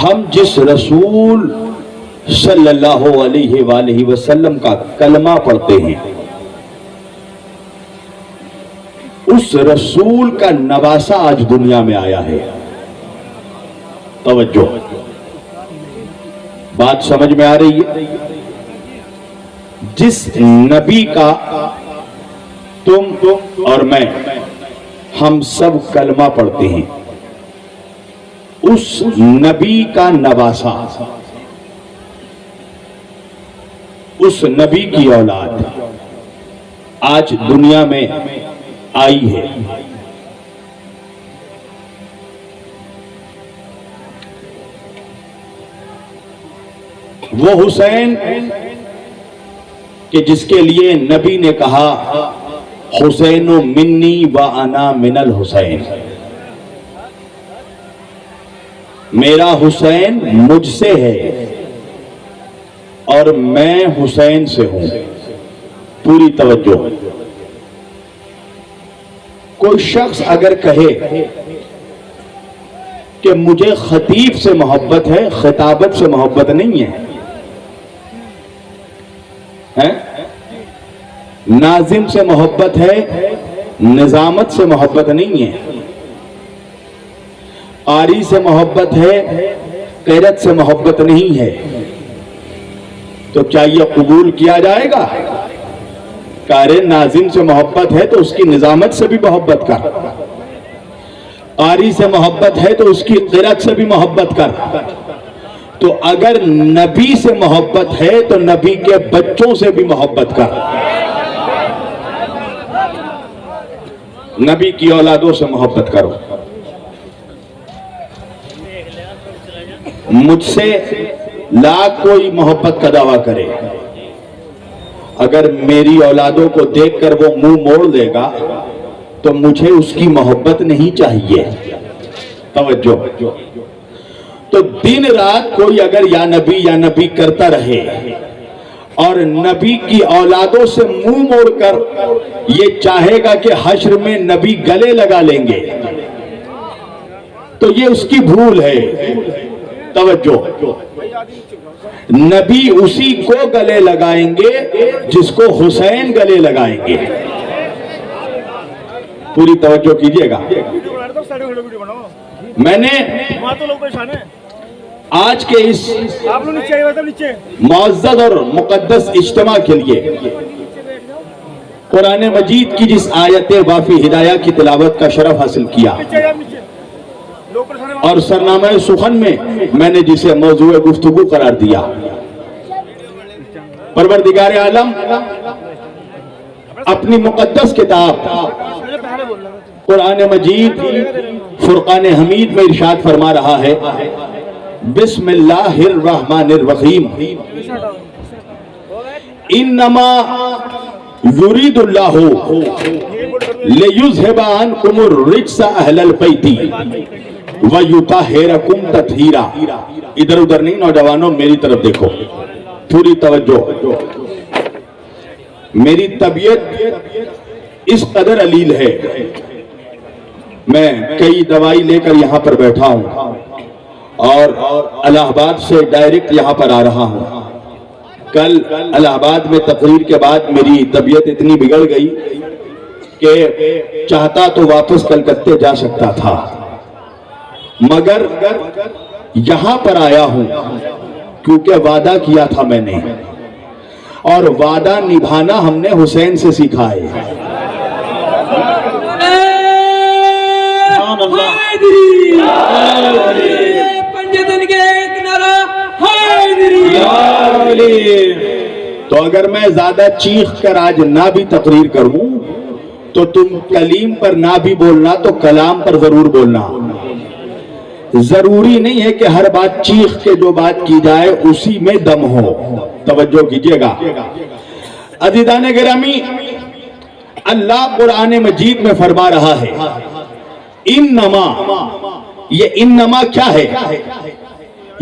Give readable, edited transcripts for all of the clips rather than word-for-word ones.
ہم جس رسول صلی اللہ علیہ وآلہ وسلم کا کلمہ پڑھتے ہیں اس رسول کا نواسہ آج دنیا میں آیا ہے. توجہ، بات سمجھ میں آ رہی ہے؟ جس نبی کا تم اور میں ہم سب کلمہ پڑھتے ہیں اس نبی کا نواسہ، اس نبی کی اولاد آج دنیا میں آئی ہے. وہ حسین کہ جس کے لیے نبی نے کہا حسین منی و انا من الحسین، میرا حسین مجھ سے ہے اور میں حسین سے ہوں. پوری توجہ. کوئی شخص اگر کہے کہ مجھے خطیب سے محبت ہے، خطابت سے محبت نہیں ہے، ناظم سے محبت ہے، نظامت سے محبت نہیں ہے، قاری سے محبت ہے، قرأت سے محبت نہیں ہے، تو کیا یہ قبول کیا جائے گا؟ قاری ناظم سے محبت ہے تو اس کی نظامت سے بھی محبت کر، قاری سے محبت ہے تو اس کی قرأت سے بھی محبت کر. تو اگر نبی سے محبت ہے تو نبی کے بچوں سے بھی محبت کر، نبی کی اولادوں سے محبت کرو. مجھ سے لاکھ کوئی محبت کا دعویٰ کرے، اگر میری اولادوں کو دیکھ کر وہ منہ موڑ دے گا تو مجھے اس کی محبت نہیں چاہیے. توجہ. تو دن رات کوئی اگر یا نبی کرتا رہے اور نبی کی اولادوں سے منہ موڑ کر یہ چاہے گا کہ حشر میں نبی گلے لگا لیں گے تو یہ اس کی بھول ہے. توجہ. نبی اسی کو گلے لگائیں گے جس کو حسین گلے لگائیں گے. پوری توجہ کیجئے گا. میں نے آج کے اس معزز اور مقدس اجتماع کے لیے قرآن مجید کی جس آیت وافی ہدایہ کی تلاوت کا شرف حاصل کیا اور سرنامہ سخن میں میں نے جسے موضوع گفتگو قرار دیا، پروردگار عالم اپنی مقدس کتاب قرآن مجید فرقان حمید میں ارشاد فرما رہا ہے، بسم اللہ الرحمن الرحیم، انما یرید اللہ لیذھب عنکم الرجس اہل البیت ویطہرکم تطہیرا. ادھر ادھر نہیں نوجوانوں، میری طرف دیکھو. پوری توجہ. میری طبیعت اس قدر علیل ہے، میں کئی دوائی لے کر یہاں پر بیٹھا ہوں اور الہ آباد سے ڈائریکٹ یہاں پر آ رہا ہوں. کل الہ آباد میں تقریر کے بعد میری طبیعت اتنی بگڑ گئی کہ چاہتا تو واپس کلکتے جا سکتا تھا، مگر یہاں پر آیا ہوں کیونکہ وعدہ کیا تھا میں نے، اور وعدہ نبھانا ہم نے حسین سے سیکھا ہے. تو اگر میں زیادہ چیخ کر آج نہ بھی تقریر کروں تو تم کلیم پر نہ بھی بولنا تو کلام پر ضرور بولنا. ضروری نہیں ہے کہ ہر بات چیخ کے جو بات کی جائے اسی میں دم ہو. توجہ کیجئے گا. عزیزان گرامی، اللہ قرآن مجید میں فرما رہا ہے انما. یہ انما کیا ہے؟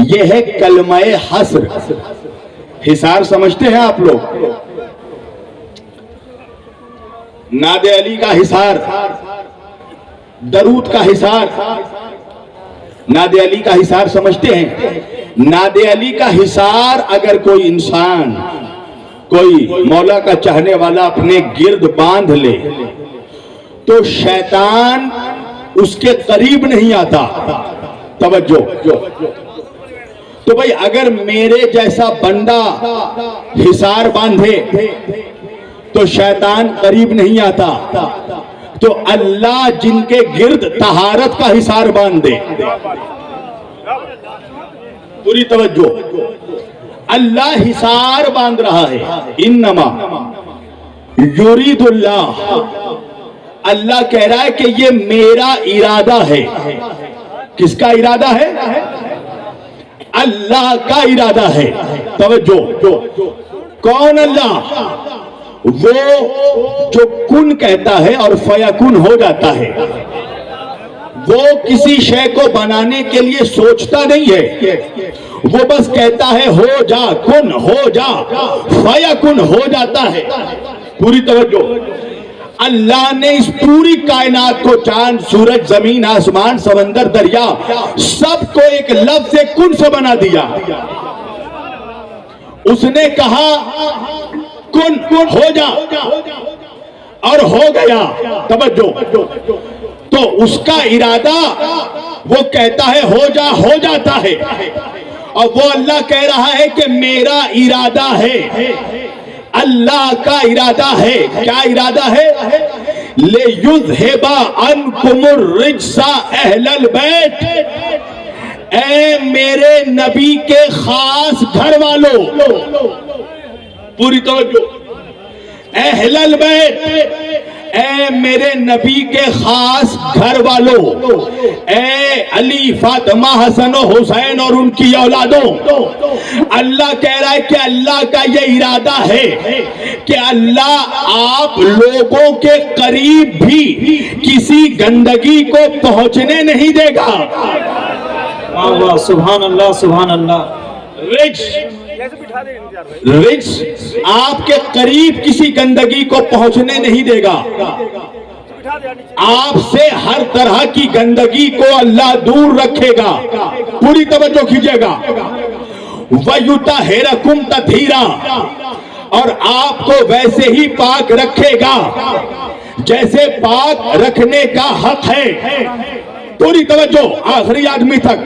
یہ ہے کلمہ حصر. حصار سمجھتے ہیں آپ لوگ؟ ناد علی کا حصار، درود کا حصار، ناد علی کا حصار سمجھتے ہیں؟ ناد علی کا حصار اگر کوئی انسان، کوئی مولا کا چاہنے والا اپنے گرد باندھ لے تو شیطان اس کے قریب نہیں آتا۔ توجہ، تو بھئی اگر میرے جیسا بندہ حصار باندھے تو شیطان قریب نہیں آتا، تو اللہ جن کے گرد طہارت کا حصار باندھ دے، پوری توجہ، اللہ حصار باندھ رہا ہے۔ انما یرید اللہ، اللہ کہہ رہا ہے کہ یہ میرا ارادہ ہے۔ کس کا ارادہ ہے؟ اللہ کا ارادہ ہے۔ توجہ، کون اللہ؟ وہ جو کن کہتا ہے اور فیکن ہو جاتا ہے۔ وہ کسی شے کو بنانے کے لیے سوچتا نہیں ہے، وہ بس کہتا ہے ہو جا، کن ہو جا، فیکن ہو جاتا ہے۔ پوری توجہ، اللہ نے اس پوری کائنات کو، چاند، سورج، زمین، آسمان، سمندر، دریا، سب کو ایک لفظ کن سے بنا دیا۔ اس نے کہا کن ہو جا اور ہو گیا۔ توجہ، تو اس کا ارادہ، وہ کہتا ہے ہو جا، ہو جاتا ہے، اور وہ اللہ کہہ رہا ہے کہ میرا ارادہ ہے۔ اللہ کا ارادہ ہے، کیا ارادہ ہے؟ لِيُذْهِبَ عَنْكُمُ الرِّجْسَ أَهْلَ الْبَيْتِ، اے میرے نبی کے خاص گھر والوں، پوری توجہ، اہل البیت، اے میرے نبی کے خاص گھر والوں، اے علی، فاطمہ، حسن و حسین اور ان کی اولادوں، اللہ کہہ رہا ہے کہ اللہ کا یہ ارادہ ہے کہ اللہ آپ لوگوں کے قریب بھی کسی گندگی کو پہنچنے نہیں دے گا۔ سبحان اللہ، سبحان اللہ۔ رجس آپ کے قریب کسی گندگی کو پہنچنے نہیں دے گا۔ آپ سے ہر طرح کی گندگی کو اللہ دور رکھے گا۔ پوری توجہ کیجئے گا۔ وَيُطَهِّرَكُمْ تَطْهِيرًا، اور آپ کو ویسے ہی پاک رکھے گا جیسے پاک رکھنے کا حق ہے۔ پوری توجہ، آخری آدمی تک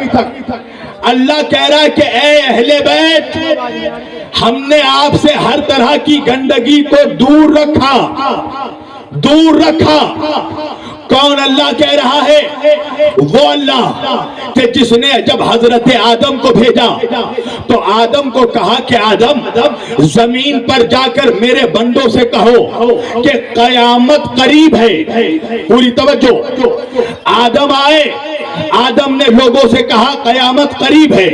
اللہ کہہ رہا ہے کہ اے اہل بیت، ہم نے آپ سے ہر طرح کی گندگی کو دور رکھا، دور رکھا۔ کون اللہ کہہ رہا ہے؟ وہ اللہ کہ جس نے جب حضرت آدم کو بھیجا تو آدم کو کہا کہ آدم، زمین پر جا کر میرے بندوں سے کہو کہ قیامت قریب ہے۔ پوری توجہ، آدم آئے، آدم نے لوگوں سے کہا قیامت قریب ہے۔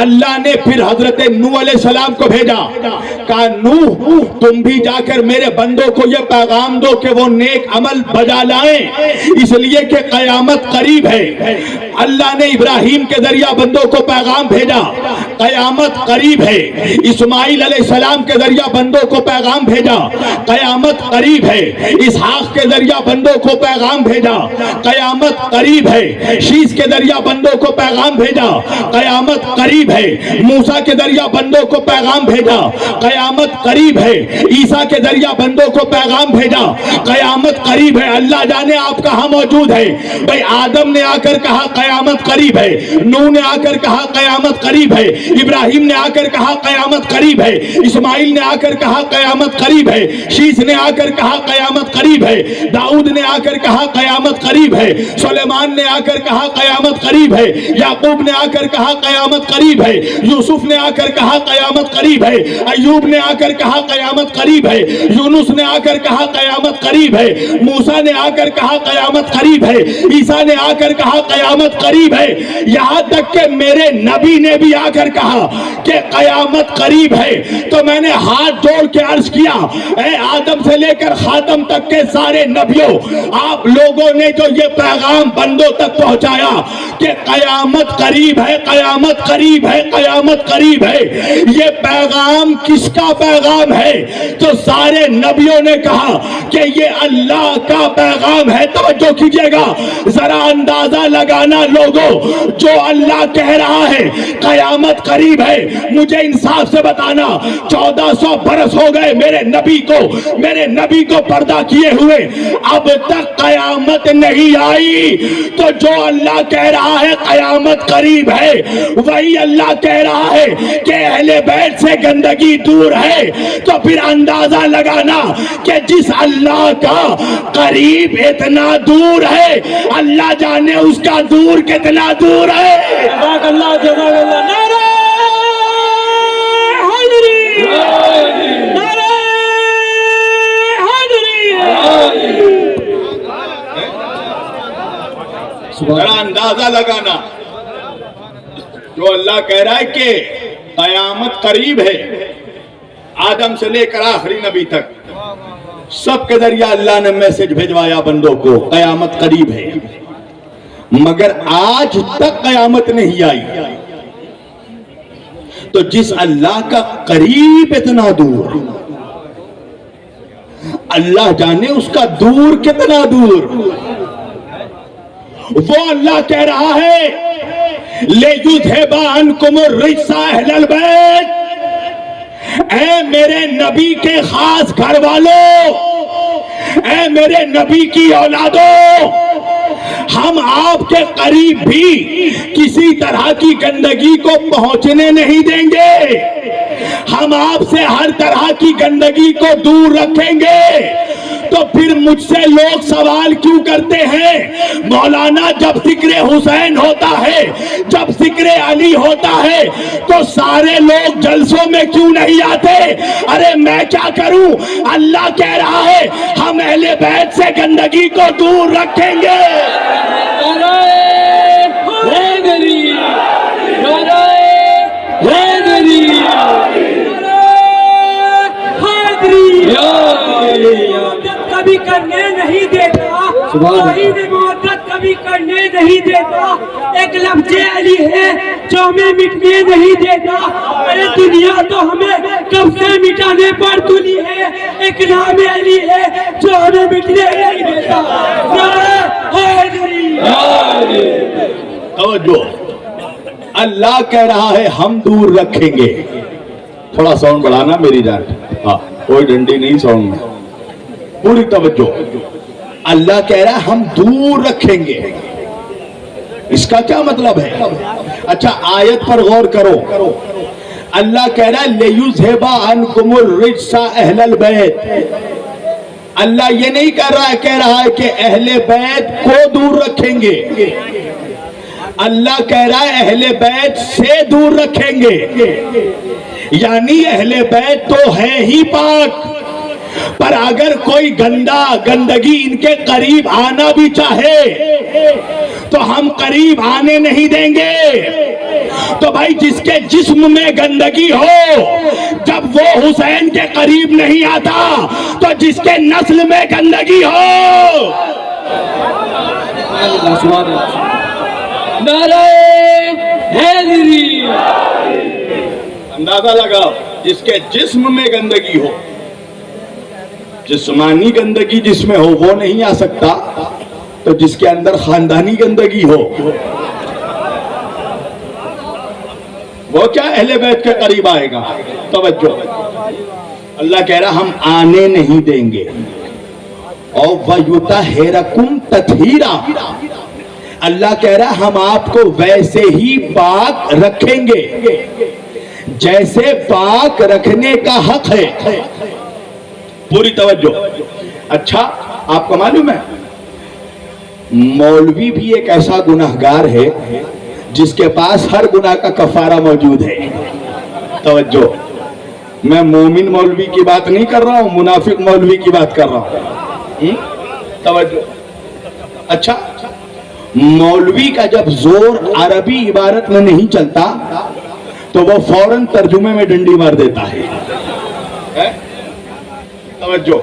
اللہ نے پھر حضرت نوح علیہ السلام کو بھیجا، کہا نوح تم بھی جا کر میرے بندوں کو یہ پیغام دو کہ وہ نیک عمل بجا لائیں، اس لیے کہ قیامت قریب ہے۔ اللہ نے ابراہیم کے ذریعہ بندوں کو پیغام بھیجا، قیامت قریب ہے۔ اسماعیل علیہ السلام کے ذریعہ بندوں کو پیغام بھیجا، قیامت قریب ہے۔ اسحاق کے ذریعہ بندوں کو پیغام بھیجا، قیامت قریب ہے۔ شیس کے ذریعہ بندوں کو پیغام بھیجا، قیامت قریب ہے۔ موسیٰ کے ذریعہ بندوں کو پیغام بھیجا، قیامت قریب ہے۔ عیسیٰ کے ذریعہ بندوں کو پیغام بھیجا، قیامت قریب ہے۔ اللہ جانے آپ کہاں موجود ہے؟ بھئی آدم نے آ کر کہا قیامت قریب ہے، نوح نے آ کر کہا قیامت قریب ہے، ابراہیم نے آ کر کہا قیامت قریب ہے، اسماعیل نے آ کر کہا قیامت قریب ہے، شیس نے آ کر کہا قیامت قریب ہے، داؤد نے آ کر کہا قیامت قریب ہے، سلیمان نے آ کر کہا قیامت قریب ہے، یعقوب نے آ کر کہا قیامت قریب ہے، یوسف نے آ کر کہا قیامت قریب ہے، ایوب نے آ کر کہا قیامت قریب ہے، یونس نے آ کر کہا قیامت قریب ہے، موسیٰ نے آ کر کہا قیامت قریب ہے، عیسیٰ نے آ کر کہا قیامت قریب ہے، یہاں تک کہ میرے نبی نے بھی آ کر کہا کہ قیامت قریب ہے۔ تو میں نے ہاتھ جوڑ کے عرض کیا، اے آدم سے لے کر خاتم تک کے سارے نبیوں، آپ لوگوں نے جو یہ پیغام بندوں تک پہنچایا کہ قیامت قریب ہے، قیامت قریب ہے، قیامت قریب ہے۔ یہ پیغام کس کا پیغام ہے؟ تو سارے نبیوں نے کہا کہ یہ اللہ کا پیغام ہے۔ توجہ کیجئے گا، ذرا اندازہ لگانا لوگوں، جو اللہ کہہ رہا ہے قیامت قریب ہے، مجھے انصاف سے بتانا 1400 برس ہو گئے میرے نبی کو پردہ کیے ہوئے، اب تک قیامت نہیں آئی۔ تو جو اللہ کہہ رہا ہے قیامت قریب ہے، وہی اللہ کہہ رہا ہے کہ اہل بیت سے گندگی دور ہے، تو پھر اندازہ لگانا کہ جس اللہ کا قریب اتنا دور ہے، اللہ جانے اس کا دور کتنا دور ہے۔ جزاک اللہ، جزاک اللہ۔ نعرہ حیدری، نعرہ حیدری۔ ذرا اندازہ لگانا، جو اللہ کہہ رہا ہے کہ قیامت قریب ہے، آدم سے لے کر آخری نبی تک سب کے ذریعہ اللہ نے میسج بھیجوایا بندوں کو قیامت قریب ہے، مگر آج تک قیامت نہیں آئی۔ تو جس اللہ کا قریب اتنا دور، اللہ جانے اس کا دور کتنا دور۔ وہ اللہ کہہ رہا ہے لِيُذْهِبَ عَنْكُمُ الرِّجْسَ أَهْلَ الْبَيْتِ، اے میرے نبی کے خاص گھر والوں، اے میرے نبی کی اولادوں، ہم آپ کے قریب بھی کسی طرح کی گندگی کو پہنچنے نہیں دیں گے، ہم آپ سے ہر طرح کی گندگی کو دور رکھیں گے۔ تو پھر مجھ سے لوگ سوال کیوں کرتے ہیں مولانا، جب ذکر حسین ہوتا ہے، جب ذکر علی ہوتا ہے، تو سارے لوگ جلسوں میں کیوں نہیں آتے؟ ارے میں کیا کروں، اللہ کہہ رہا ہے ہم اہل بیت سے گندگی کو دور رکھیں گے۔ نعرہ حیدری، نعرہ حیدری، نعرہ حیدری۔ کبھی کرنے نہیں دیتا، توحید محبت کبھی کرنے نہیں دیتا، ایک لفظ علی ہے جو ہمیں مٹنے نہیں دیتا۔ ارے دنیا تو ہمیں کب سے مٹانے پر تلی ہے، ایک نام علی ہے جو ہمیں مٹنے نہیں دیتا۔ نعرہ حیدری۔ توجہ، اللہ کہہ رہا ہے ہم دور رکھیں گے۔ تھوڑا ساؤنڈ بڑھانا میری جان، ہاں کوئی ڈنڈی نہیں ساؤنڈ میں، پوری توجہ۔ اللہ کہہ رہا ہے ہم دور رکھیں گے، اس کا کیا مطلب ہے؟ اچھا آیت پر غور کرو، اللہ کہہ رہا ہے لِيُذْهِبَ عَنْكُمُ الرِّجْسَ أَهْلَ الْبَيْتِ، اللہ یہ نہیں کہہ رہا ہے کہ اہل بیت کو دور رکھیں گے، اللہ کہہ رہا ہے اہل بیت سے دور رکھیں گے، یعنی اہل بیت تو ہے ہی پاک، پر اگر کوئی گندگی ان کے قریب آنا بھی چاہے تو ہم قریب آنے نہیں دیں گے۔ تو بھائی جس کے جسم میں گندگی ہو، جب وہ حسین کے قریب نہیں آتا، تو جس کے نسل میں گندگی ہو۔ نعرہ حیدری۔ اندازہ لگاؤ، جس کے جسم میں گندگی ہو، جسمانی گندگی جس میں ہو وہ نہیں آ سکتا، تو جس کے اندر خاندانی گندگی ہو وہ کیا اہل بیت کے قریب آئے گا؟ توجہ، اللہ کہہ رہا ہم آنے نہیں دیں گے۔ اور وَيُطَهِّرَكُمْ تَطْهِيرًا، اللہ کہہ رہا ہم آپ کو ویسے ہی پاک رکھیں گے جیسے پاک رکھنے کا حق ہے۔ پوری توجہ۔ اچھا آپ کو معلوم ہے مولوی بھی ایک ایسا گناہگار ہے جس کے پاس ہر گناہ کا کفارہ موجود ہے۔ توجہ، میں مومن مولوی کی بات نہیں کر رہا ہوں، منافق مولوی کی بات کر رہا ہوں۔ توجہ۔ اچھا مولوی کا جب زور عربی عبارت میں نہیں چلتا تو وہ فوراً ترجمے میں ڈنڈی مار دیتا ہے۔ توجہ،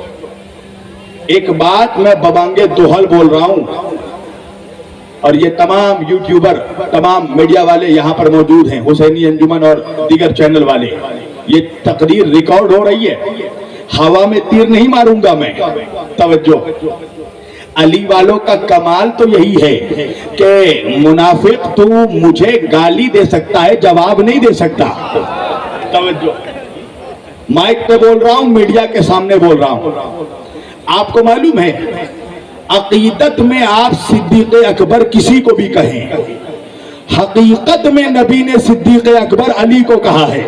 ایک بات میں ببانگے دوہل بول رہا ہوں، اور یہ تمام یوٹیوبر، تمام میڈیا والے یہاں پر موجود ہیں، حسینی انجمن اور دیگر چینل والے، یہ تقریر ریکارڈ ہو رہی ہے، ہوا میں تیر نہیں ماروں گا میں۔ توجہ، علی والوں کا کمال تو یہی ہے کہ منافق تو مجھے گالی دے سکتا ہے، جواب نہیں دے سکتا۔ توجہ، مائک پہ بول رہا ہوں، میڈیا کے سامنے بول رہا ہوں۔ آپ کو معلوم ہے عقیدت میں آپ صدیق اکبر کسی کو بھی کہیں، حقیقت میں نبی نے صدیق اکبر علی کو کہا ہے۔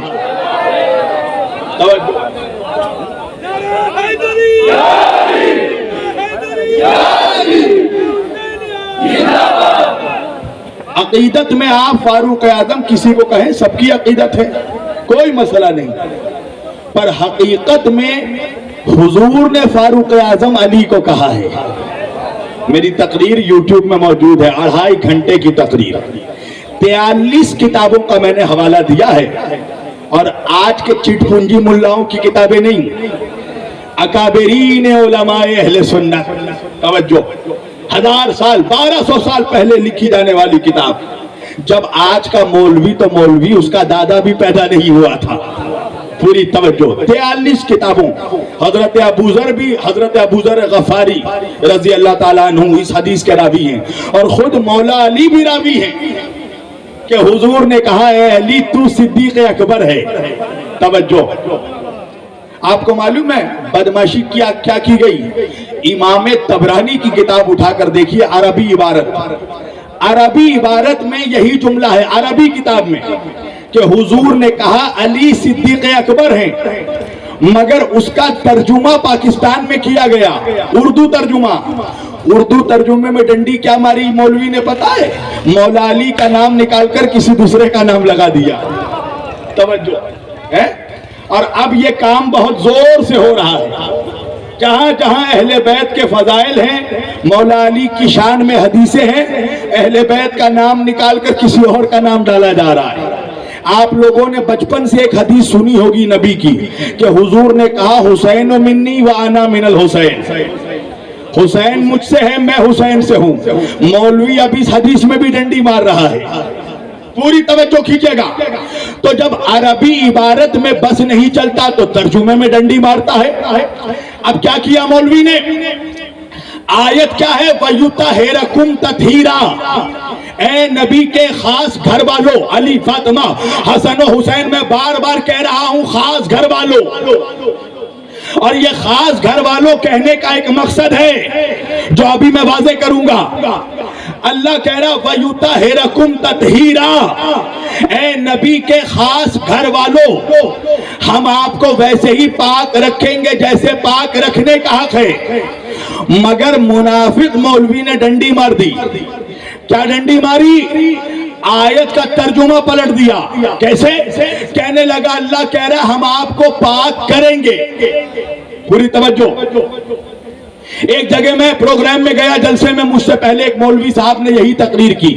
توجہ، عقیدت میں آپ فاروق اعظم کسی کو کہیں، سب کی عقیدت ہے، کوئی مسئلہ نہیں، پر حقیقت میں حضور نے فاروق اعظم علی کو کہا ہے۔ میری تقریر یوٹیوب میں موجود ہے، 2.5 گھنٹے کی تقریر، 43 کتابوں کا میں نے حوالہ دیا ہے، اور آج کے چٹ پونجی ملاؤں کی کتابیں نہیں، اکابرین علماء اہل سنت۔ توجہ، 1000 سال 1200 سال پہلے لکھی جانے والی کتاب، جب آج کا مولوی تو مولوی اس کا دادا بھی پیدا نہیں ہوا تھا۔ پوری توجہ، 43 کتابوں، حضرت ابوذر بھی، حضرت ابوذر غفاری رضی اللہ تعالیٰ عنہ اس حدیث کے راوی ہیں، اور خود مولا علی بھی راوی ہیں کہ حضور نے کہا اے علی تو صدیق اکبر ہے۔ توجہ، آپ کو معلوم ہے بدماشی کیا کی گئی؟ امام طبرانی کی کتاب اٹھا کر دیکھیے، عربی عبارت، عربی عبارت میں یہی جملہ ہے، عربی کتاب میں، کہ حضور نے کہا علی صدیق اکبر ہیں، مگر اس کا ترجمہ پاکستان میں کیا گیا، اردو ترجمہ۔ اردو ترجمے میں ڈنڈی کیا ماری مولوی نے پتا ہے؟ مولا علی کا نام نکال کر کسی دوسرے کا نام لگا دیا۔ توجہ ہے، اور اب یہ کام بہت زور سے ہو رہا ہے، جہاں جہاں اہل بیت کے فضائل ہیں، مولا علی کی شان میں حدیثیں ہیں، اہل بیت کا نام نکال کر کسی اور کا نام ڈالا جا رہا ہے۔ آپ لوگوں نے بچپن سے ایک حدیث سنی ہوگی نبی کی کہ حضور نے کہا حسین منی وانا من الحسین، حسین مجھ سے ہے، میں حسین سے ہوں۔ مولوی اب اس حدیث میں بھی ڈنڈی مار رہا ہے، پوری توجہ کیجئے گا۔ تو جب عربی عبارت میں بس نہیں چلتا تو ترجمے میں ڈنڈی مارتا ہے۔ اب کیا کیا مولوی نے؟ آیت کیا ہے؟ وَيُطَهِّرَكُمْ تَطْهِيرًا، اے نبی کے خاص گھر والوں، علی، فاطمہ، حسن و حسین، میں بار بار کہہ رہا ہوں خاص گھر والوں، اور یہ خاص گھر والوں کہنے کا ایک مقصد ہے جو ابھی میں واضح کروں گا۔ اللہ کہہ رہا وَيُطَهِّرَكُمْ تَطْهِيرًا، اے نبی کے خاص گھر والوں، ہم آپ کو ویسے ہی پاک رکھیں گے جیسے پاک رکھنے کا حق ہے۔ مگر منافق مولوی نے ڈنڈی مار دی۔ کیا ڈنڈی ماری؟ آیت کا ترجمہ پلٹ دیا۔ کیسے؟ کہنے لگا اللہ کہہ رہا ہم آپ کو پاک کریں گے۔ پوری توجہ، ایک جگہ میں پروگرام میں گیا، جلسے میں، مجھ سے پہلے ایک مولوی صاحب نے یہی تقریر کی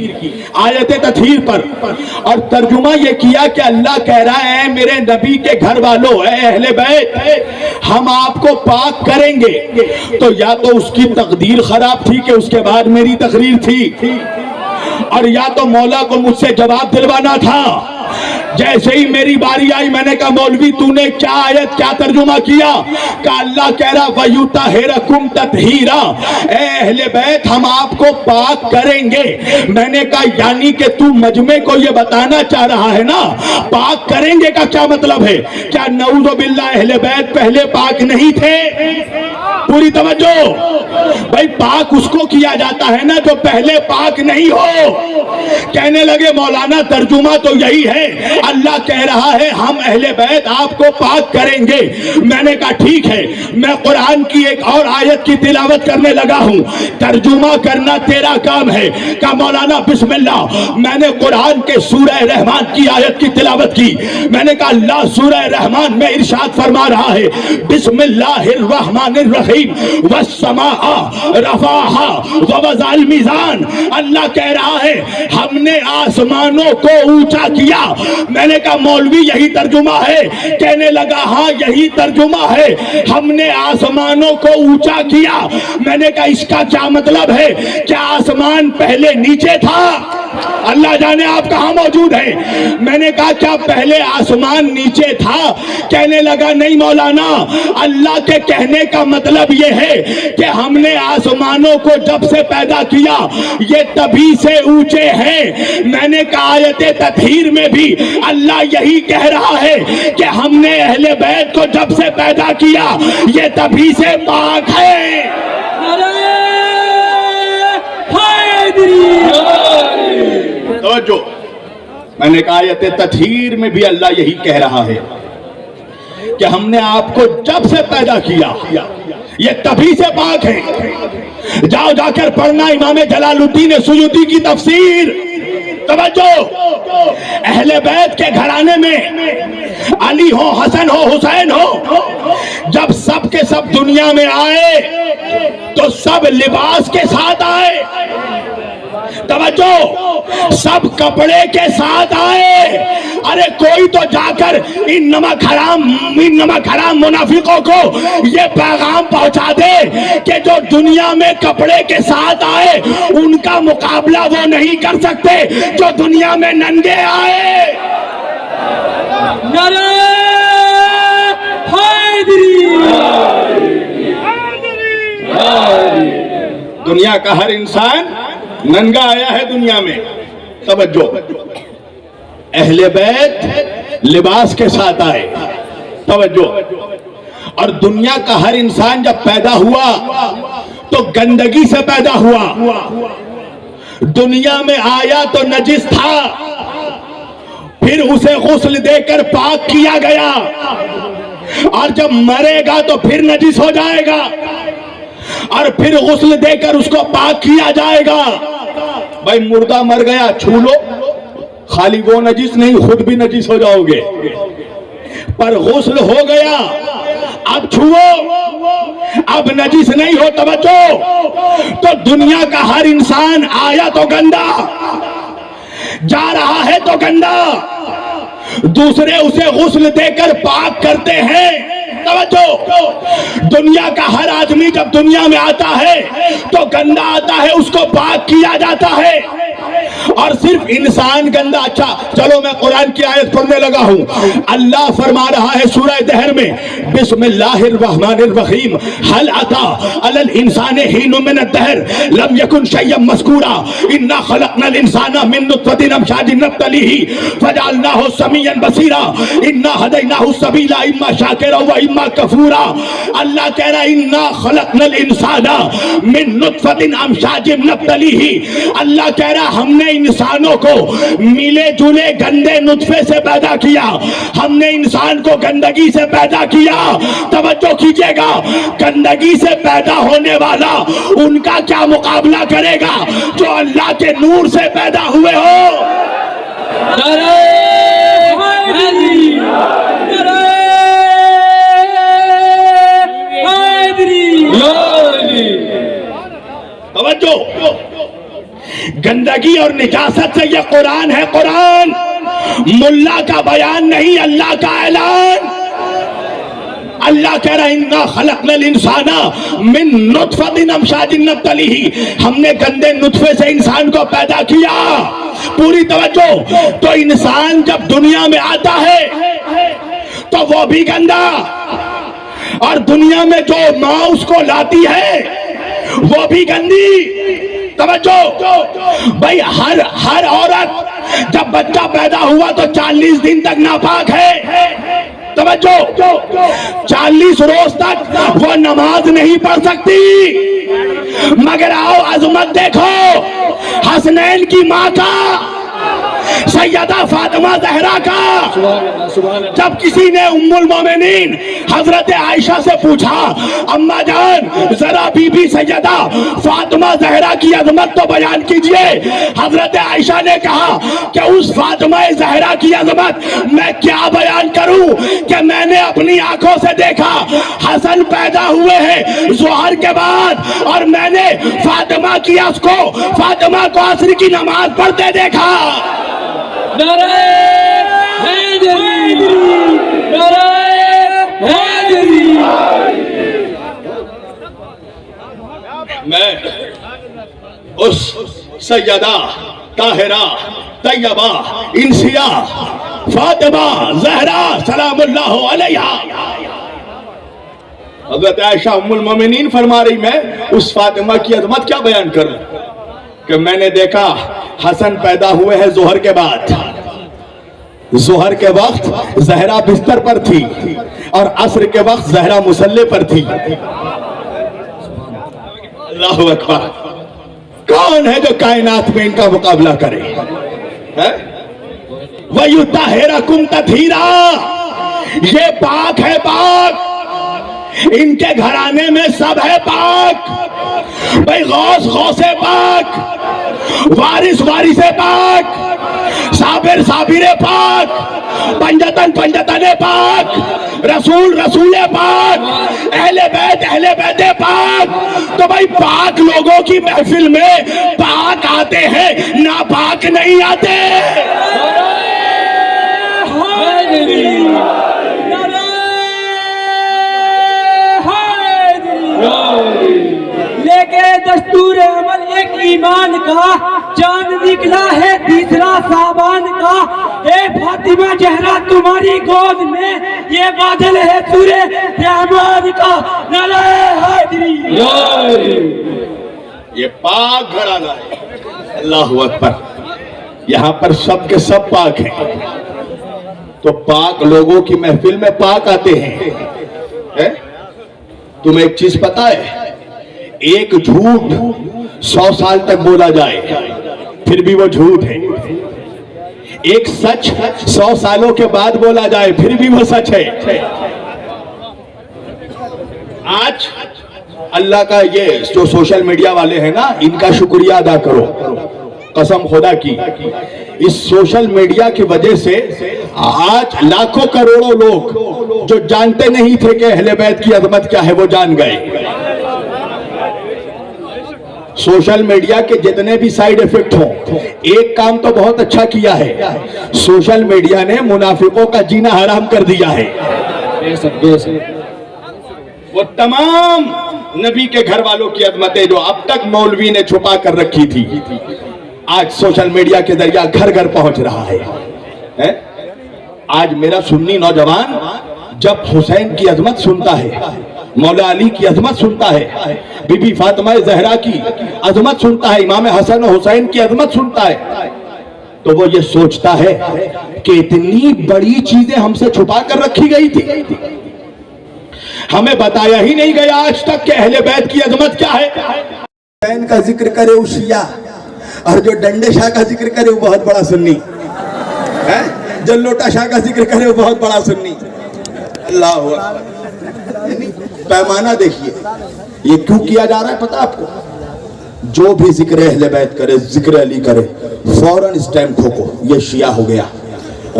آیت تطہیر پر، اور ترجمہ یہ کیا کہ اللہ کہہ رہا ہے میرے نبی کے گھر والوں، اے اہل بیت، ہم آپ کو پاک کریں گے۔ تو یا تو اس کی تقدیر خراب تھی کہ اس کے بعد میری تقریر تھی، اور یا تو مولا کو مجھ سے جواب دلوانا تھا۔ جیسے ہی میری باری آئی میں نے کہا مولوی تو نے کیا آیت کیا ترجمہ کیا؟ کہ اللہ کہہ رہا وَيُطَهِّرَكُمْ تَطْهِيرًا، اے اہل بیت ہم آپ کو پاک کریں گے۔ میں نے کہا یعنی کہ تو مجمع کو یہ بتانا چاہ رہا ہے نا پاک کریں گے کا کیا مطلب ہے؟ کیا نعوذ باللہ اہل بیت پہلے پاک نہیں تھے؟ پوری توجہ بھائی، پاک اس کو کیا جاتا ہے نا جو پہلے پاک نہیں ہو۔ کہنے لگے مولانا ترجمہ تو یہی ہے، اللہ کہہ رہا ہے ہم اہل بیت آپ کو پاک کریں گے۔ میں نے کہا ٹھیک ہے، میں قرآن کی ایک اور آیت کی تلاوت کرنے لگا ہوں، ترجمہ کرنا تیرا کام ہے۔ کہا مولانا بسم اللہ۔ میں نے قرآن کے سورہ رحمان کی آیت کی تلاوت کی۔ میں نے کہا اللہ سورہ رحمان میں ارشاد فرما رہا ہے بسم اللہ الرحمن الرحیم الرحیم والسماء رفعہا ووضع المیزان. اللہ کہہ رہا ہے ہم نے آسمانوں کو اونچا کیا. میں نے کہا مولوی یہی ترجمہ ہے؟ کہنے لگا ہاں یہی ترجمہ ہے, ہم نے آسمانوں کو اونچا کیا. میں نے کہا اس کا کیا مطلب ہے؟ کیا آسمان پہلے نیچے تھا؟ اللہ جانے آپ کہاں موجود ہیں. میں نے کہا کیا پہلے آسمان نیچے تھا؟ کہنے لگا نہیں مولانا, اللہ کے کہنے کا مطلب یہ ہے کہ ہم نے آسمانوں کو جب سے پیدا کیا یہ تبھی سے اونچے ہیں. میں نے کہا آیت تطہیر میں بھی اللہ یہی کہہ رہا ہے کہ ہم نے اہل بیت کو جب سے پیدا کیا یہ تبھی سے پاک ہے. توجہ, میں نے کہا آیت تطہیر میں بھی اللہ یہی کہہ رہا ہے کہ ہم نے آپ کو جب سے پیدا کیا یہ تبھی سے پاک ہے. جاؤ جا کر پڑھنا امام جلال الدین سیوطی کی تفسیر. توجہ, اہل بیت کے گھرانے میں علی ہو, حسن ہو, حسین ہو, جب سب کے سب دنیا میں آئے تو سب لباس کے ساتھ آئے. توجہ, سب کپڑے کے ساتھ آئے. ارے کوئی تو جا کر ان نمک حرام منافقوں کو یہ پیغام پہنچا دے کہ جو دنیا میں کپڑے کے ساتھ آئے ان کا مقابلہ وہ نہیں کر سکتے جو دنیا میں ننگے آئے. نعرہ حیدری. دنیا کا ہر انسان ننگا آیا ہے دنیا میں. توجہ, اہل بیت لباس کے ساتھ آئے. توجہ, اور دنیا کا ہر انسان جب پیدا ہوا تو گندگی سے پیدا ہوا. دنیا میں آیا تو نجس تھا, پھر اسے غسل دے کر پاک کیا گیا, اور جب مرے گا تو پھر نجس ہو جائے گا, اور پھر غسل دے کر اس کو پاک کیا جائے گا. بھائی مردہ مر گیا چھو لو, خالی وہ نجس نہیں خود بھی نجس ہو جاؤ گے, پر غسل ہو گیا اب چھو, اب نجس نہیں ہو. توجہ, تو دنیا کا ہر انسان آیا تو گندا, جا رہا ہے تو گندا, دوسرے اسے غسل دے کر پاک کرتے ہیں. توجہ, دنیا کا ہر آدمی جب دنیا میں آتا ہے تو گندا آتا ہے, اس کو پاک کیا جاتا ہے, اور صرف انسان گندا. اچھا چلو میں قرآن کی آیت پڑھنے لگا ہوں. اللہ فرما رہا ہے سورہ دہر میں بسم اللہ الرحمن الرحیم هل اتى على الانسان حين من الدهر لم يكن شيئا مذكورا انا خلقنا الانسان من نطفة امشاج نبتليه فجعلناه سميعا بصيرا انا هديناه السبيل اما شاكرا واما كفورا. اللہ کہہ رہا انا خلقنا الانسان من نطفة امشاج نبتليه. اللہ کہہ رہا ہم نے انسانوں کو ملے جلے گندے نطفے سے پیدا کیا, ہم نے انسان کو گندگی سے پیدا کیا. توجہ کیجئے گا, گندگی سے پیدا ہونے والا ان کا کیا مقابلہ کرے گا جو اللہ کے نور سے پیدا ہوئے ہو. نعرہ حیدری. نعرہ حیدری. توجہ, گندگی اور نجاست سے یہ قرآن ہے. قرآن ملا کا بیان نہیں, اللہ کا اعلان. اللہ کہہ رہا انا خلقنا الانسان من نطفۃ امشاج نبتلیہ, ہم نے گندے نطفے سے انسان کو پیدا کیا. پوری توجہ, تو انسان جب دنیا میں آتا ہے تو وہ بھی گندا, اور دنیا میں جو ماں اس کو لاتی ہے وہ بھی گندی. توجہ بھائی, ہر عورت جب بچہ پیدا ہوا تو 40 دن تک ناپاک ہے. توجہ, 40 روز تک وہ نماز نہیں پڑھ سکتی. مگر آؤ عظمت دیکھو حسنین کی ماں کا, سیدہ فاطمہ زہرا کا جب کسی نے ام المومنین حضرت عائشہ سے پوچھا اماں جان ذرا بی بی سیدہ فاطمہ زہرا کی عظمت تو بیان کیجئے، حضرت عائشہ نے کہا کہ اس فاطمہ زہرا کی عظمت میں کیا بیان کروں کہ میں نے اپنی آنکھوں سے دیکھا حسن پیدا ہوئے ہیں ظہر کے بعد، اور میں نے فاطمہ کو عصر کی نماز پڑھتے دیکھا۔ نعرہ حیدری، نعرہ حیدری۔ میں اس سیدہ طاہرہ طیبہ انسیہ فاطمہ زہرا سلام اللہ علیہا، حضرت عائشہ ام المومنین فرما رہی میں اس فاطمہ کی عظمت کیا بیان کروں کہ میں نے دیکھا حسن پیدا ہوئے ہیں ظہر کے بعد، ظہر کے وقت زہرا بستر پر تھی اور عصر کے وقت زہرا مصلی پر تھی۔ اللہ اکبر، کون ہے جو کائنات میں ان کا مقابلہ کرے؟ وَيُطَهِّرَكُمْ تَطْهِيرًا، یہ پاک ہے پاک، ان کے گھرانے میں سب ہے پاک، بھئی غوث پاک، وارث پاک، صابر پاک، پنجتن پاک، رسول پاک، اہل بیت پاک۔ تو بھئی پاک لوگوں کی محفل میں پاک آتے ہیں، ناپاک نہیں آتے۔ لیکن دستور عمل ایک ایمان کا، چاند نکلا ہے تیسرا سابان کا، اے فاطمہ زہرا تمہاری گود میں یہ بادل ہے سورہ رحمان کا۔ نعرہ حیدری، یہ پاک گھرانہ ہے۔ اللہ اکبر، یہاں پر سب کے سب پاک ہیں، تو پاک لوگوں کی محفل میں پاک آتے ہیں۔ تمہیں ایک چیز پتا ہے، ایک جھوٹ 100 سال تک بولا جائے پھر بھی وہ جھوٹ ہے، ایک سچ 100 سالوں کے بعد بولا جائے پھر بھی وہ سچ ہے۔ آج اللہ کا یہ جو سوشل میڈیا والے ہیں نا، ان کا شکریہ ادا کرو، قسم خدا کی، اس سوشل میڈیا کی وجہ سے آج لاکھوں کروڑوں لوگ جو جانتے نہیں تھے کہ اہل بیت کی عظمت کیا ہے وہ جان گئے۔ سوشل میڈیا کے جتنے بھی سائیڈ ایفیکٹ ہوں، ایک کام تو بہت اچھا کیا ہے، سوشل میڈیا نے منافقوں کا جینا حرام کر دیا ہے۔ وہ تمام نبی کے گھر والوں کی عظمتیں جو اب تک مولوی نے چھپا کر رکھی تھی، آج سوشل میڈیا کے ذریعہ گھر گھر پہنچ رہا ہے۔ آج میرا سنی نوجوان جب حسین کی عظمت سنتا ہے، مولا علی کی عظمت سنتا ہے، بی بی فاطمہ زہرا کی عظمت سنتا ہے، امام حسن و حسین کی عظمت سنتا ہے، تو وہ یہ سوچتا ہے کہ اتنی بڑی چیزیں ہم سے چھپا کر رکھی گئی تھی، ہمیں بتایا ہی نہیں گیا آج تک کہ اہل بیت کی عظمت کیا ہے۔ حسین کا ذکر کرے وہ شیعہ، اور جو ڈنڈے شاہ کا ذکر کرے وہ بہت بڑا سنی، جو لوٹا شاہ کا ذکر کرے وہ بہت بڑا سنی۔ اللہ اکبر، پیمانہ دیکھیے یہ کیوں کیا جا رہا ہے پتہ آپ کو؟ جو بھی ذکر اہل بیت کرے، ذکر علی کرے، فوراً اسٹیمپ ٹھوکو یہ شیعہ ہو گیا،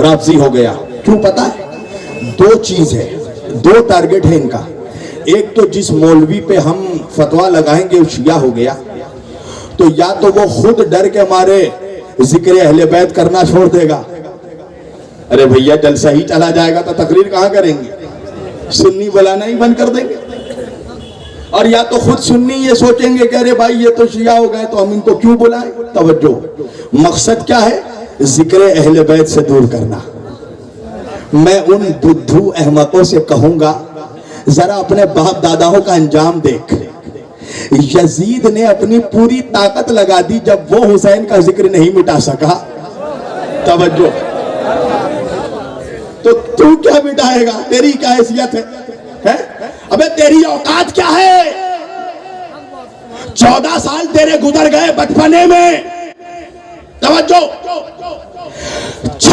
رافضی ہو گیا۔ کیوں پتہ ہے؟ دو چیز ہے، دو ٹارگٹ ہے ان کا۔ ایک تو جس مولوی پہ ہم فتویٰ لگائیں گے وہ شیعہ ہو گیا، تو یا تو وہ خود ڈر کے مارے ذکر اہل بیت کرنا چھوڑ دے گا، ارے بھیا جلسہ ہی چلا جائے گا تو تقریر کہاں کریں گے، سنی بلانا ہی بند کر دیں گے، اور یا تو خود سنی یہ سوچیں گے کہ ارے بھائی یہ تو شیعہ ہو گئے تو ہم ان کو کیوں بلائیں۔ توجہ، مقصد کیا ہے؟ ذکر اہل بیت سے دور کرنا۔ میں ان بدھو احمقوں سے کہوں گا ذرا اپنے باپ داداؤں کا انجام دیکھ۔ یزید نے اپنی پوری طاقت لگا دی جب وہ حسین کا ذکر نہیں مٹا سکا۔ توجہ، تو کیا مٹائے گا؟ تیری کیا حیثیت ہے؟ ابے تیری اوقات کیا ہے؟ 14 سال تیرے گزر گئے بچپنے میں۔ توجہ،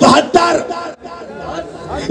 72,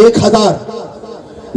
1,000,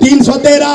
313।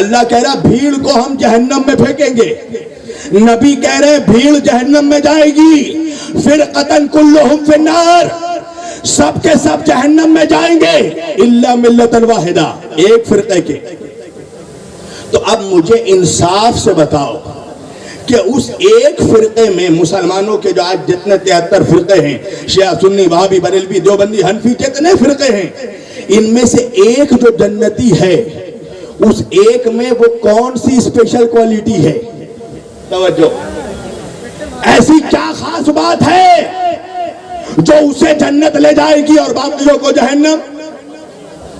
اللہ کہہ رہا بھیڑ کو ہم جہنم میں پھینکیں گے. نبی کہہ رہے بھیڑ جہنم میں جائے گی. فرقتن کلہم فی النار, سب کے سب جہنم میں جائیں گے الا ملۃ واحدہ, ایک فرقے کے. تو اب مجھے انصاف سے بتاؤ کہ اس ایک فرقے میں مسلمانوں کے جو آج جتنے 73 فرقے ہیں, شیعہ سنی وہابی بریلوی دیوبندی حنفی جتنے فرقے ہیں, ان میں سے ایک جو جنتی ہے, اس ایک میں وہ کون سی اسپیشل کوالٹی ہے؟ توجہ, ایسی کیا خاص بات ہے جو اسے جنت لے جائے گی اور باقیوں کو جہنم؟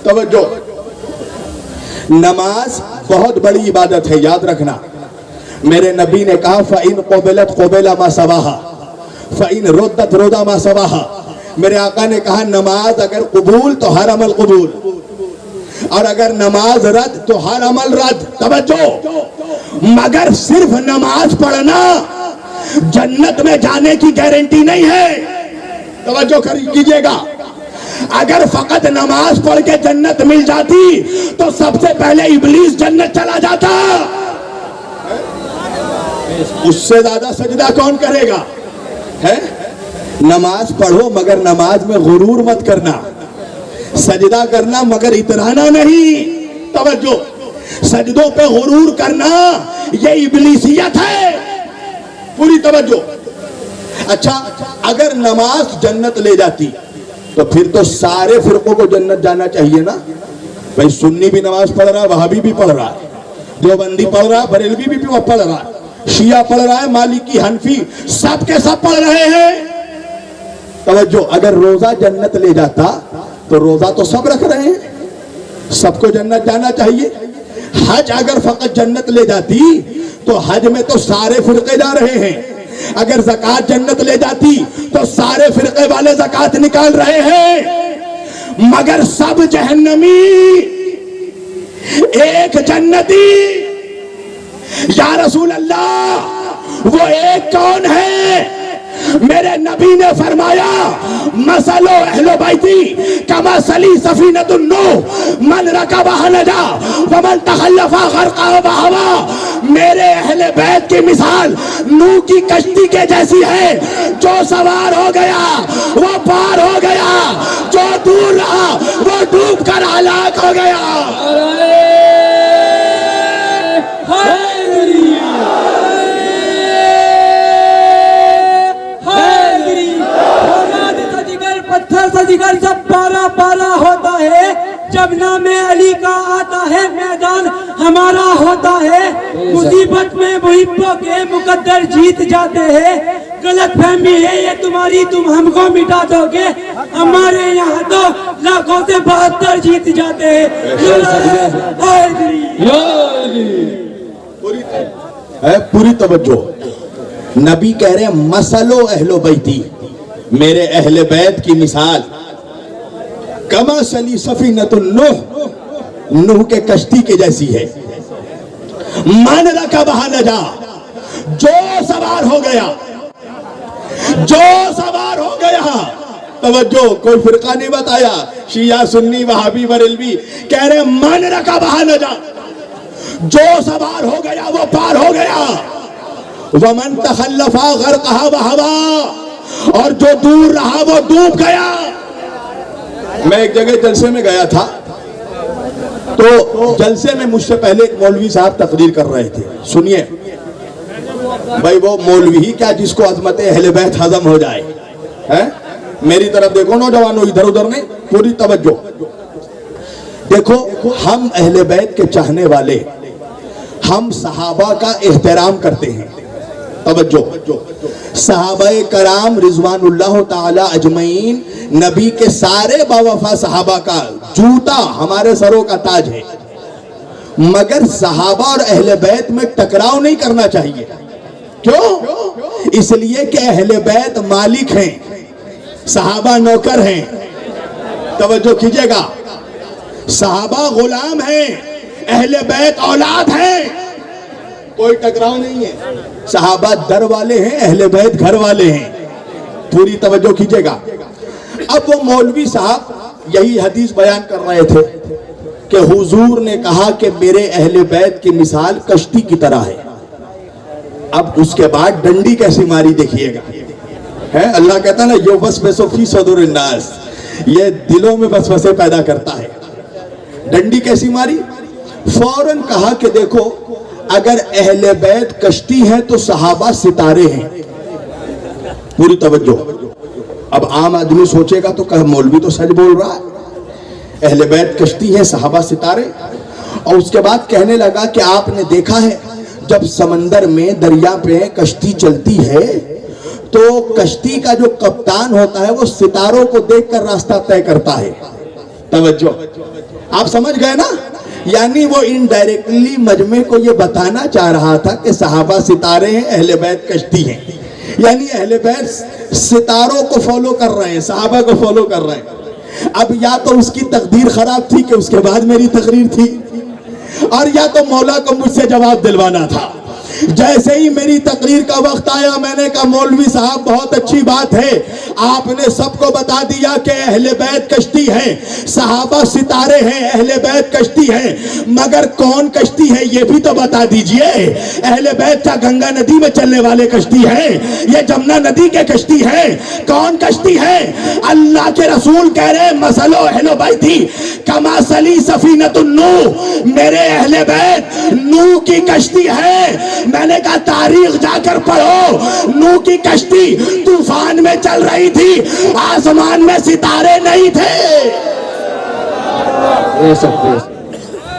توجہ, نماز بہت بڑی عبادت ہے, یاد رکھنا. میرے نبی نے کہا فَإِن قُبِلَتْ قُبِلَ مَا سَوَاهَا فَإِن رُدَّتْ رُدَّ مَا سَوَاهَا. میرے آقا نے کہا نماز اگر قبول تو ہر عمل قبول, اور اگر نماز رد تو ہر عمل رد. توجہ, مگر صرف نماز پڑھنا جنت میں جانے کی گارنٹی نہیں ہے. توجہ کیجئے گا, اگر فقط نماز پڑھ کے جنت مل جاتی تو سب سے پہلے ابلیس جنت چلا جاتا. اس سے زیادہ سجدہ کون کرے گا؟ ہے نماز پڑھو مگر نماز میں غرور مت کرنا, سجدہ کرنا مگر اترانا نہیں. توجہ, سجدوں پہ غرور کرنا یہ ابلیسیت ہے. پوری توجہ. اچھا, اگر نماز جنت لے جاتی تو پھر تو سارے فرقوں کو جنت جانا چاہیے نا بھائی. سنی بھی نماز پڑھ رہا ہے, وہابی بھی پڑھ رہا ہے, دیوبندی پڑھ رہا ہے, بریلوی بھی پڑھ رہا ہے, شیعہ پڑھ رہا ہے, مالکی حنفی سب کے سب پڑھ رہے ہیں. توجہ, اگر روزہ جنت لے جاتا تو روزہ تو سب رکھ رہے ہیں, سب کو جنت جانا چاہیے. حج اگر فقط جنت لے جاتی تو حج میں تو سارے فرقے جا رہے ہیں. اگر زکوٰۃ جنت لے جاتی تو سارے فرقے والے زکوٰۃ نکال رہے ہیں. مگر سب جہنمی, ایک جنتی. یا رسول اللہ وہ ایک کون ہے؟ میرے نبی نے فرمایا مثل اہل بیتی کمثل سفینۃ النوح من رکبها نجا ومن تخلف غرق بہوا. میرے اہل بیت کی مثال نوح کی کشتی کے جیسی ہے, جو سوار ہو گیا وہ پار ہو گیا, جو دور رہا وہ ڈوب کر ہلاک ہو گیا. جگر سب پارا پارا ہوتا ہے, جب نام علی کا آتا ہے میدان ہمارا ہوتا ہے. مصیبت میں محبوں کے مقدر جیت جاتے ہیں. غلط فہمی ہے یہ تمہاری, تم ہم کو مٹا دو گے, ہمارے یہاں تو لاکھوں سے 72 جیت جاتے ہیں. پوری توجہ. نبی کہہ رہے ہیں مثل اہل بیتی, میرے اہل بیت کی مثال کمثل سفینۃ النوح, نوح کے کشتی کے جیسی ہے. من رکبها نجا, جو سوار ہو گیا, جو سوار ہو گیا. توجہ, کوئی فرقہ نہیں بتایا, شیعہ سنی وہابی بریلوی, کہہ رہے من رکبها نجا, جو سوار ہو گیا وہ پار ہو گیا. ومن تخلف غرقها بہوا, اور جو دور رہا وہ ڈوب گیا. میں ایک جگہ جلسے میں گیا تھا, تو جلسے میں مجھ سے پہلے ایک مولوی صاحب تقریر کر رہے تھے. سنیے بھائی, وہ مولوی ہی کیا جس کو عظمت اہل بیت ہضم ہو جائے. میری طرف دیکھو نوجوانوں, ادھر ادھر نہیں, پوری توجہ. دیکھو, ہم اہل بیت کے چاہنے والے, ہم صحابہ کا احترام کرتے ہیں. توجہ, صحابہ کرام رضوان اللہ تعالی اجمعین نبی کے سارے باوفا صحابہ کا جوتا ہمارے سروں کا تاج ہے. مگر صحابہ اور اہل بیت میں ٹکراؤ نہیں کرنا چاہیے. کیوں؟ اس لیے کہ اہل بیت مالک ہیں, صحابہ نوکر ہیں. توجہ کیجئے گا, صحابہ غلام ہیں, اہل بیت اولاد ہیں. کوئی ٹکراؤ نہیں ہے. صحابہ در والے ہیں, اہل بیت گھر والے ہیں. پوری توجہ کیجئے گا. اب وہ مولوی صاحب یہی حدیث بیان کر رہے تھے کہ حضور نے کہا کہ میرے اہل بیت کی مثال کشتی کی طرح ہے. اب اس کے بعد ڈنڈی کیسی ماری دیکھیے گا. ہے اللہ کہتا ہے نا یوسوسو فی صدور الناس, یہ دلوں میں وسوسے پیدا کرتا ہے. ڈنڈی کیسی ماری؟ فوراً کہا کہ دیکھو اگر اہل بیت کشتی ہے تو صحابہ ستارے ہیں. پوری توجہ. اب عام آدمی سوچے گا تو کہ مولوی تو سچ بول رہا ہے, اہل بیت کشتی ہے صحابہ ستارے. اور اس کے بعد کہنے لگا کہ آپ نے دیکھا ہے جب سمندر میں دریا پہ کشتی چلتی ہے تو کشتی کا جو کپتان ہوتا ہے وہ ستاروں کو دیکھ کر راستہ طے کرتا ہے. توجہ, آپ سمجھ گئے نا. یعنی وہ انڈائریکٹلی مجمع کو یہ بتانا چاہ رہا تھا کہ صحابہ ستارے ہیں, اہل بیت کشتی ہیں. یعنی اہل بیت ستاروں کو فالو کر رہے ہیں, صحابہ کو فالو کر رہے ہیں. اب یا تو اس کی تقدیر خراب تھی کہ اس کے بعد میری تقریر تھی, اور یا تو مولا کو مجھ سے جواب دلوانا تھا. جیسے ہی میری تقریر کا وقت آیا میں نے کہا مولوی صاحب بہت اچھی بات ہے, آپ نے سب کو بتا دیا کہ اہل بیت کشتی ہے, صحابہ ستارے ہیں, اہل بیت کشتی ہے, مگر کون کشتی ہے یہ بھی تو بتا دیجئے. اہل بیت کیا گنگا ندی میں چلنے والے کشتی ہے, یہ جمنا ندی کے کشتی ہے؟ کون کشتی ہے؟ اللہ کے رسول کہہ رہے مثل اہل بیتی کمثل سفینۃ النوح, میرے اہل بیت نوح کی کشتی ہے. میں نے کہا تاریخ جا کر پڑھو, نوح کی کشتی طوفان میں چل رہی تھی, آسمان میں ستارے نہیں تھے.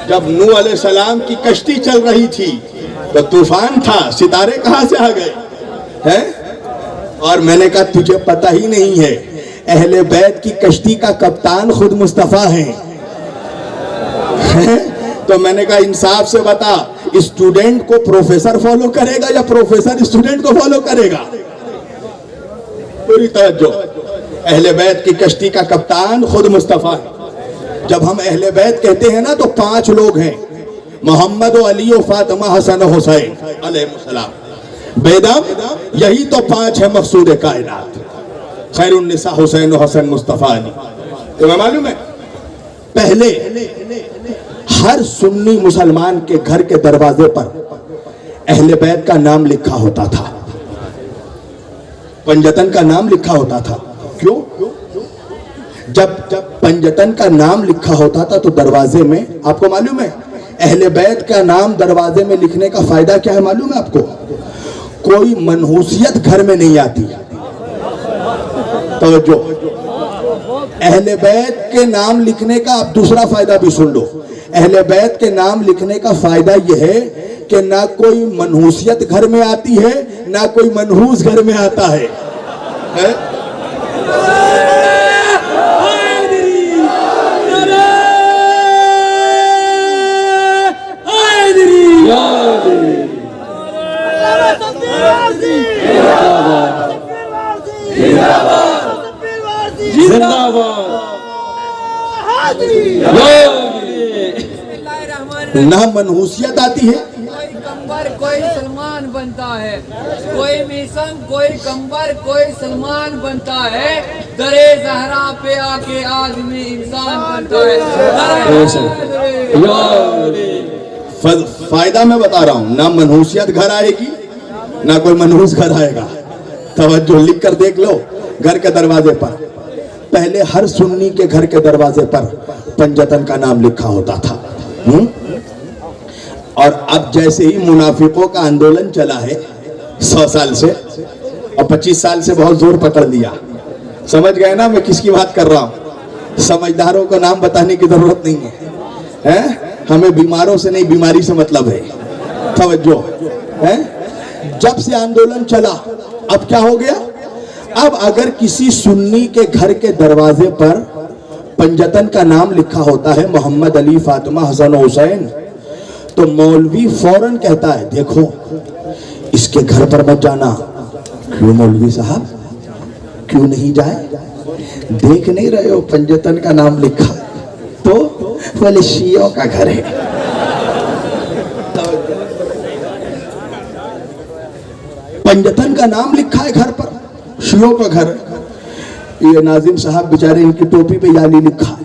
جب نوح علیہ السلام کی کشتی چل رہی تھی تو طوفان تھا, ستارے کہاں سے آ گئے ہیں؟ اور میں نے کہا تجھے پتہ ہی نہیں ہے اہل بیت کی کشتی کا کپتان خود مصطفیٰ ہیں. تو میں نے کہا انصاف سے بتا, اسٹوڈنٹ کو پروفیسر فالو کرے گا یا پروفیسر اسٹوڈنٹ کو فالو کرے گا؟ پوری توجہ. اہل بیت کی کشتی کا کپتان خود مصطفیٰ ہے. جب ہم اہل بیت کہتے ہیں نا تو 5 لوگ ہیں, محمد و علی و فاطمہ حسن و حسین علیہ السلام. بیدم یہی تو 5 ہے مقصود کائنات. خیر النساء حسین و حسن مصطفیٰ علی. تمہیں معلوم ہے پہلے ہر سنی مسلمان کے گھر کے دروازے پر اہل بیت کا نام لکھا ہوتا تھا, پنجتن کا نام لکھا ہوتا تھا. کیوں؟ جب پنجتن کا نام لکھا ہوتا تھا تو دروازے میں, آپ کو معلوم ہے اہل بیت کا نام دروازے میں لکھنے کا فائدہ کیا ہے معلوم ہے آپ کو؟ کوئی منحوسیت گھر میں نہیں آتی. توجہ, اہل بیت کے نام لکھنے کا اب دوسرا فائدہ بھی سن لو. اہل بیت کے نام لکھنے کا فائدہ یہ ہے کہ نہ کوئی منحوسیت گھر میں آتی ہے نہ کوئی منحوس گھر میں آتا ہے. نہ منحوسیت آتی ہے. کوئی کمبر کوئی سلمان بنتا ہے, کوئی میسن کوئی کمبر کوئی سلمان بنتا ہے, درے زہرا پہ آ کے آدمی انسان بنتا ہے. فائدہ میں بتا رہا ہوں, نہ منحوسیت گھر آئے گی نہ کوئی منحوس گھر آئے گا. توجہ, لکھ کر دیکھ لو. گھر کے دروازے پر پہلے ہر سنی کے گھر کے دروازے پر پنجتن کا نام لکھا ہوتا تھا. اور اب جیسے ہی منافقوں کا آندولن چلا ہے 100 سال سے اور 25 سال سے بہت زور پکڑ لیا. سمجھ گئے نا میں کس کی بات کر رہا ہوں؟ سمجھداروں کو نام بتانے کی ضرورت نہیں ہے, ہمیں بیماروں سے نہیں بیماری سے مطلب ہے. توجہ, جب سے آندولن چلا اب کیا ہو گیا؟ اب اگر کسی سنی کے گھر کے دروازے پر پنجتن کا نام لکھا ہوتا ہے محمد علی فاطمہ حسن و حسین, تو مولوی فوراً کہتا ہے دیکھو اس کے گھر پر مت جانا. کیوں مولوی صاحب, کیوں نہیں جائے؟ دیکھ نہیں رہے ہو پنجتن کا نام لکھا؟ تو بولے شیعوں کا گھر ہے. پنجتن کا نام لکھا ہے گھر پر, شیعوں کا گھر ہے. یہ ناظم صاحب بیچارے ان کی ٹوپی پہ یالی لکھا ہے.